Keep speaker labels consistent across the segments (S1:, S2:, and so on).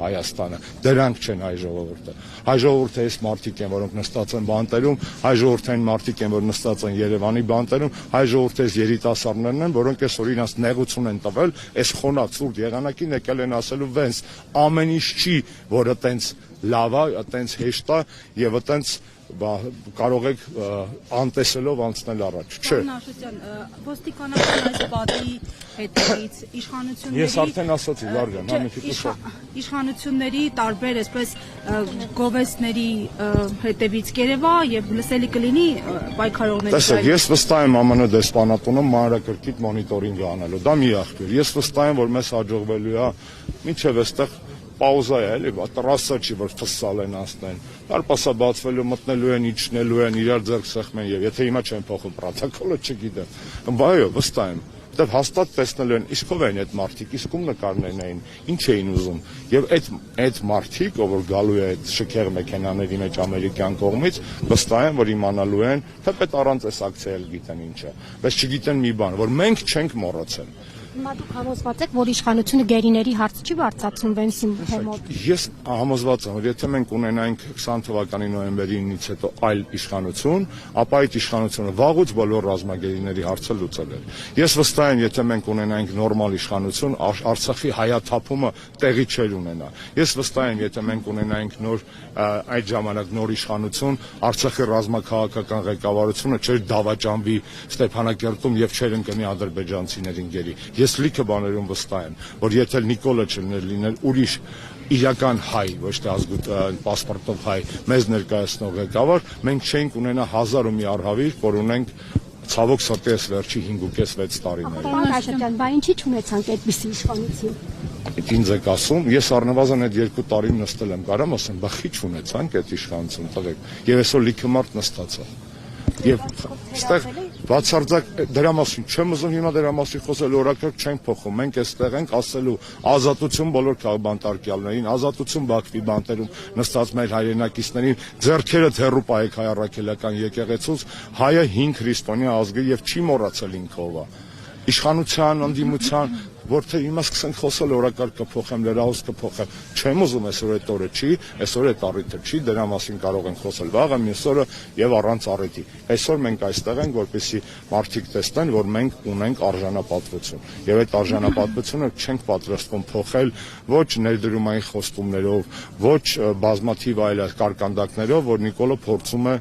S1: Հայաստանը, դրանք չեն հայ ժողովուրդը։ Հայ ժողովուրդը այս մարդիկ են, որոնք նստած են բանտերում, հայ ժողովուրդը այն մարդիկ են, որ նստած են Երևանի բանտերում, հայ ժողովուրդը այս երիտասարդներն են, որոնք այսօր իրենց նեղություն են տվել, այս խոնավ ցուրտ եղանակին եկել են ասելու վենց ամեն ինչ չի, որը տենց լավ է, տենց հեշտ է եւ տենց կարող եք անտեսելով անցնել առաջ, չէ։
S2: Ոստիկանական այս պատի հետևից իշխանությունների
S1: Ես արդեն ասացի, Վարժան,
S2: իշխանությունների տարբեր այսպես գովեստների հետևից կերևա եւ լսելի կլինի պայքարողների։
S1: Տեսեք, ես վստահ եմ ԱՄՆ դեսպանատունը մանրակրկիտ մոնիտորինգ անելու, դա մի աղբյուր։ Ես վստահ եմ, որ մեզ հաջողվելու է մինչեւ այստեղ պաուզա է, էլի, տրասա չի, որ ֆսալ են անցնեն, դարպասա բացվելու, մտնելու են, իջնելու են, իրար ձեռք սեղմեն եւ եթե հիմա չեն փոխում պրոտոկոլը, չգիտեմ։ Բայո, վստահ եմ։ Դեռ հաստատ տեսնելու են, իսկ ով են այդ մարդիկ, իսկ ում նկարներն էին, ինչ էին ուզում։ Եվ այդ մարդիկ, ով որ գալու է այդ շքեղ մեքենաների մեջ ամերիկյան կողմից, վստահ եմ, որ իմանալու են, թեպետ առանց այս ակցիայել գիտեն ինչ է, բայց չգիտեն մի բան, որ մենք չենք մոռացել։
S3: Հիմա դուք համոզված եք, որ իշխանությունը գերիների հարց չի բարձրացնում Վենսի թեմով։
S1: Ես համոզված եմ, որ եթե մենք ունենայինք 20 թվականի նոյեմբերի 9-ից հետո այլ իշխանություն, ապա այդ իշխանությունը վաղուց բոլոր ռազմագերիների հարցը լուծել էր։ Ես վստահ եմ, եթե մենք ունենայինք նորմալ իշխանություն, Արցախի հայաթափումը տեղի չէր ունենա։ Ես վստահ եմ, եթե մենք ունենայինք այդ ժամանակ նոր իշխանություն, Արցախի ռազմաքաղաքական ղեկավարությունը չէր դավաճանվի Ստեփանակերտում եւ չէր ընկնի ադրբեջանցիներին գերի։ Ես լիքը բաներում վստահ եմ, որ եթե Նիկոլը չլիներ ուրիշ իրական հայ, ոչ թե ազգային պասպորտով հայ, մեզ ներկայացնող ղեկավար, մենք չէինք ունենա 1000 ու մի արհավիր, որ ունենք ցավոք սրտի այս վերջի 5.5-6 տարիներին։
S3: Պարոն Աշոտյան, բա ինչի՞ չունեցանք այդպիսի իշխանություն։
S1: Այդ ինձ եք ասում, ես առնվազն այդ 2 տարին նստել եմ, կարամ ասեմ, բա խիչ ունեցանք այդ իշխանություն տղեկ, եւ այսօր լիքը մարդ նստած է։ Եվ այստեղ բացարձակ դրա մասին չեմ ուզում հիմա դրա մասին խոսել, օրակարգ չենք փոխում, մենք այստեղ ենք ասելու ազատություն բոլոր քաղաքբանտարկյալներին, ազատություն Բաքվի բանտերում նստած մեր հայրենակիցներին, ձեռքերը հեռու պահեք հայ առաքելական եկեղեցուց, հայը 5 քրիստոնյա ազգ է եւ չի մոռացել ինքը ով է։ Իշխանության, ընդդիմության, որ թե հիմա սկսենք խոսել օրակարգ կփոխեմ, լրահոս կփոխեմ, չեմ ուզում այսօր այդ օրը չի, այսօր այդ առիթը չի, դրա մասին կարող ենք խոսել վաղը, մյուս օրը եւ առանց առիթի։ Այսօր մենք այստեղ ենք, որպեսզի մարդիկ տեսնեն, որ մենք ունենք արժանապատվություն։ Եվ այդ արժանապատվությունը չենք պատրաստվում փոխել ոչ ներդրումային խոստումներով, ոչ բազմաթիվ այլ կարկանդակներով, որ Նիկոլը փորձում է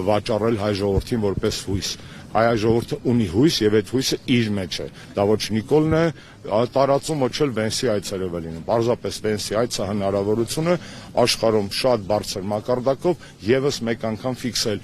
S1: վաճառել հայ ժողովրդին որպես հույս։ Հայ ժողովուրդը ունի հույս եւ այդ հույսը իր մեջ է։ Դա ոչ Նիկոլն է տարածում, ոչ էլ Վենսի այցերով է լինում։ Պարզապես Վենսի այցը հնարավորություն է աշխարհում շատ բարձր մակարդակով եւս մեկ անգամ ֆիքսել։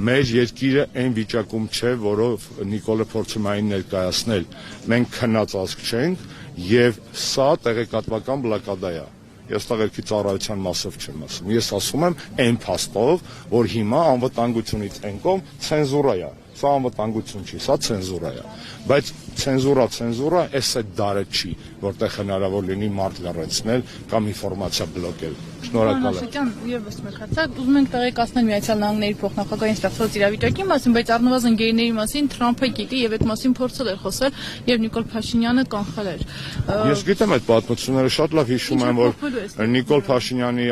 S1: Մեր երկիրը այն վիճակում չէ, որով Նիկոլը փորձում այն ներկայացնել։ Մենք քնած ազգ չենք եւ սա տեղեկատվական բլոկադա է։ Ես տղերքի ծառայության մասով չեմ ասում։ Ես ասում եմ այն փաստով, որ հիմա անվտանգությունից այն կողմ ցենզուրա է։ Սա անվտանգություն չի, սա ցենզուրա է։ Բայց ցենզուրա, այս այդ դարը չի, որտեղ հնարավոր լինի մարդ լռեցնել կամ ինֆորմացիա բլոկել։ Շնորհակալ եմ։
S2: Եվս մեկ հատ, ուզում ենք տեղեկացնել Միացյալ Նահանգների փոխնախագահային ստեղծված իրավիճակի մասին, բայց առնվազն գերիների մասին Թրամփը գիտի եւ այդ մասին փորձել էր խոսել եւ Նիկոլ Փաշինյանը կանխել էր։
S1: Ես գիտեմ այդ պատմությունները, շատ լավ հիշում եմ, որ Նիկոլ Փաշինյանի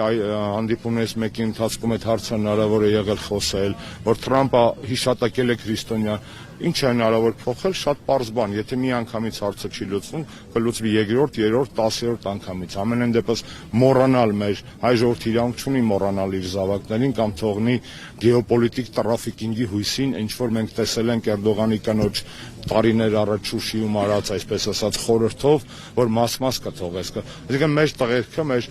S1: հանդիպումներից մեկի ընթացքում այդ հարցը հնարավոր է եղել խոսել, որ Թրամփը հիշատակել է քրիստոնյա Ինչ է հնարավոր փոխել, շատ պարզ բան, եթե մի անգամից հարցը չի լուծվում, կլուծվի երկրորդ, երրորդ, 10-րդ անգամից։ Ամենայն դեպս մոռանալ մեր հայ ժողովրդի իրավունք չունի մոռանալ իր զավակներին կամ թողնի գեոպոլիտիկ տրաֆիկինգի հույսին, ինչ որ մենք տեսել ենք Էրդողանի կնոջ տարիներ առաջ Շուշիում արած, այսպես ասած, խորհրդով, որ մաս-մաս կթողես։ Այսինքն մեր տղերքը, մեր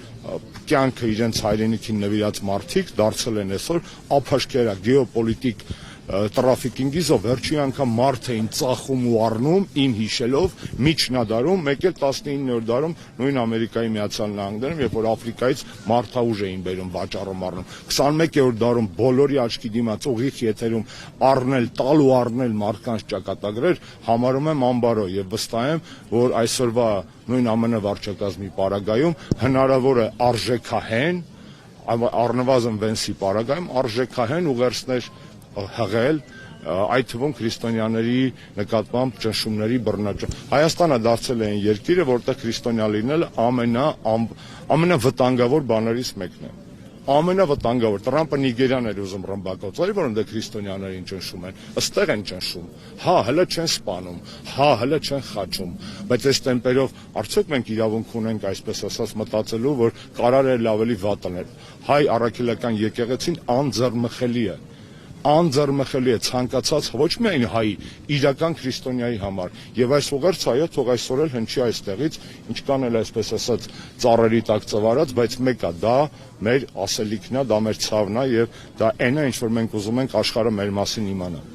S1: կյանքը իրենց հայրենիքին նվիրած մարդիկ դարձել են այսօր ափաշկերա գեոպոլիտիկ տրաֆիկինգիզով վերջի անգամ մարդ էին ծախում ու առնում ին հիշելով միջնադարում, մեկ էլ 19-րդ դարում նույն Ամերիկայի Միացյալ Նահանգներում, երբ որ Աֆրիկայից մարդաուժ էին բերում, վաճառում առնում։ 21-րդ դարում բոլորի աչքի դիմաց ուղիղ եթերում առնել, տալ ու առնել մարդկանց ճակատագրեր համարում եմ անբարո եւ վստահ եմ, որ այսօրվա նույն ԱՄՆ վարչակազմի պարագայում հնարավոր է արժեքահեն, առնվազն Վենսի պարագայում արժեքահեն ուղերձներ հղել այդ թվում քրիստոնյաների նկատմամբ ճնշումների բռնաճ։ Հայաստանը դարձել է այն երկիրը, որտեղ քրիստոնյա լինելը ամենավտանգավոր բաներից մեկն է։ Ամենավտանգավոր Տրամպը Նիգերիան էր ուզում ռմբակոծել, որոնց քրիստոնյաներին ճնշում են, ըստեղ են ճնշում, հա հələ չեն սպանում, հա հələ չեն խաչում, բայց այս տեմպերով արդյոք մենք իրավունք ունենք այսպես ասած մտածելու, որ կարար էր ավելի վատ անել։ Հայ առաքելական եկեղեցին անձեռմխելի է ցանկացած ոչ միայն հայի, իրական քրիստոնյայի համար, եւ այս ուղերձ հայը թող այսօր էլ հնչի այստեղից, ինչքան էլ այսպես ասած ծառերի տակ ծվարած, բայց մեկը դա մեր ասելիքն է, դա մեր ցավն է եւ դա այն է, ինչ որ մենք ուզում ենք աշխարհը մեր մասին իմանա։